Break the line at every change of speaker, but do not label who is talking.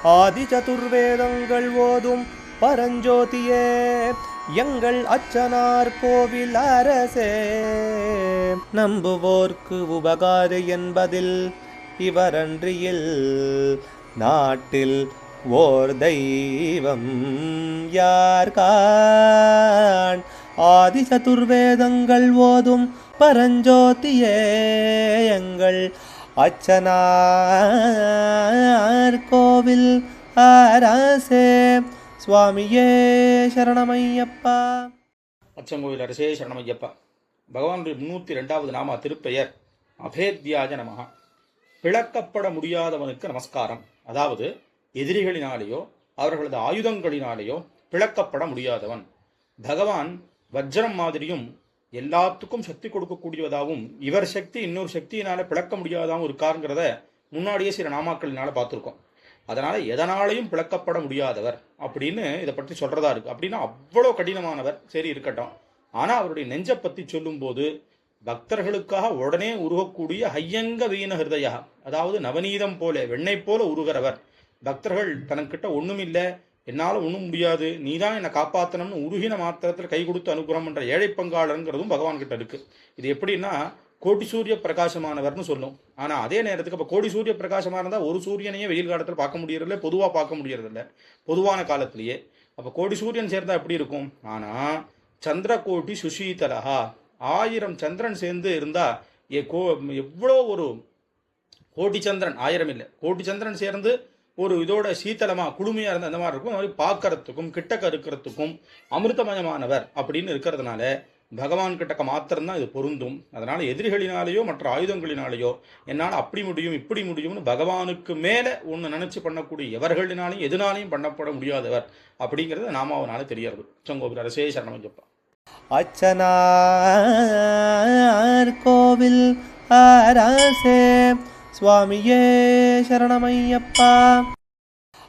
ஆதி சதுர்வேதங்கள் ஓதும் பரஞ்சோதியே எங்கள் அச்சனார் கோவில் அரசே. நம்புவோர்க்கு உபகாரி என்பதில் இவரன்றியில் நாட்டில் ஓர் தெய்வம் யார்கான். ஆதி சதுர்வேதங்கள் ஓதும் பரஞ்சோதியே எங்கள் அச்சனார் கோவில் அரசே. சுவாமியே சரணமையப்பா.
அச்சங்கோவில் அரசே சரணமையப்பா. பகவானுடைய 302வது நாம திருப்பெயர் அபேத்யாய நமஹ. பிளக்கப்பட முடியாதவனுக்கு நமஸ்காரம். அதாவது எதிரிகளினாலேயோ அவர்களது ஆயுதங்களினாலேயோ பிளக்கப்பட முடியாதவன். பகவான் வஜ்ரம் மாதிரியும் எல்லாத்துக்கும் சக்தி கொடுக்கக்கூடியதாகவும் இவர் சக்தி இன்னொரு சக்தியினால பிளக்க முடியாதாகவும் இருக்காருங்கிறத முன்னாடியே சில நாமாக்களினால பார்த்துருக்கோம். அதனால எதனாலையும் பிளக்கப்பட முடியாதவர் அப்படின்னு இதை பற்றி சொல்றதா இருக்கு. அப்படின்னா அவ்வளோ கடினமானவர். சரி இருக்கட்டும். ஆனா அவருடைய நெஞ்சை பத்தி சொல்லும் போது பக்தர்களுக்காக உடனே உருகக்கூடிய ஹையங்க வீண ஹிருதயா, அதாவது நவநீதம் போல வெண்ணெய் போல உருகிறவர். பக்தர்கள் தனக்கிட்ட ஒண்ணும் இல்லை, என்னால் ஒன்றும் முடியாது, நீதான் என்னை காப்பாற்றணும்னு உருகின மாத்திரத்தில் கை கொடுத்து அனுகிரகம் என்ற ஏழை பங்காளருங்கிறதும் பகவான் கிட்ட இருக்கு. இது எப்படின்னா கோடி சூரிய பிரகாசமானவர்னு சொல்லும். ஆனால் அதே நேரத்துக்கு இப்போ கோடி சூரிய பிரகாசமாக இருந்தால் ஒரு சூரியனையே வெயில் காலத்தில் பார்க்க முடியறதில்ல, பொதுவாக பார்க்க முடியறதில்ல பொதுவான காலத்திலேயே. அப்போ கோடி சூரியன் சேர்ந்தா எப்படி இருக்கும்? ஆனால் சந்திர கோடி சுஷீதலஹா, 1000 சந்திரன் சேர்ந்து இருந்தா எவ்வளோ ஒரு கோடி சந்திரன், 1000 இல்லை கோடி சந்திரன் சேர்ந்து ஒரு இதோட சீத்தலமா குளுமையா இருந்த அந்த மாதிரி இருக்கும். அது மாதிரி பார்க்கறதுக்கும் கிட்டக்க இருக்கிறதுக்கும் அமிர்தமயமானவர் அப்படின்னு இருக்கிறதுனால பகவான் கிட்டக்க மாத்திரம்தான் இது பொருந்தும். அதனால எதிரிகளினாலேயோ மற்ற ஆயுதங்களினாலேயோ என்னால் அப்படி முடியும் இப்படி முடியும்னு பகவானுக்கு மேல ஒன்று நினைச்சு பண்ணக்கூடிய எவர்களினாலையும் எதுனாலையும் பண்ணப்பட முடியாதவர் அப்படிங்கிறது நாமாவனால தெரியறது. அச்சங்கோவில் அரசே சரணமையப்பா.
அச்சனார் கோவில் அரசே. சுவாமியே சரணமையப்பா.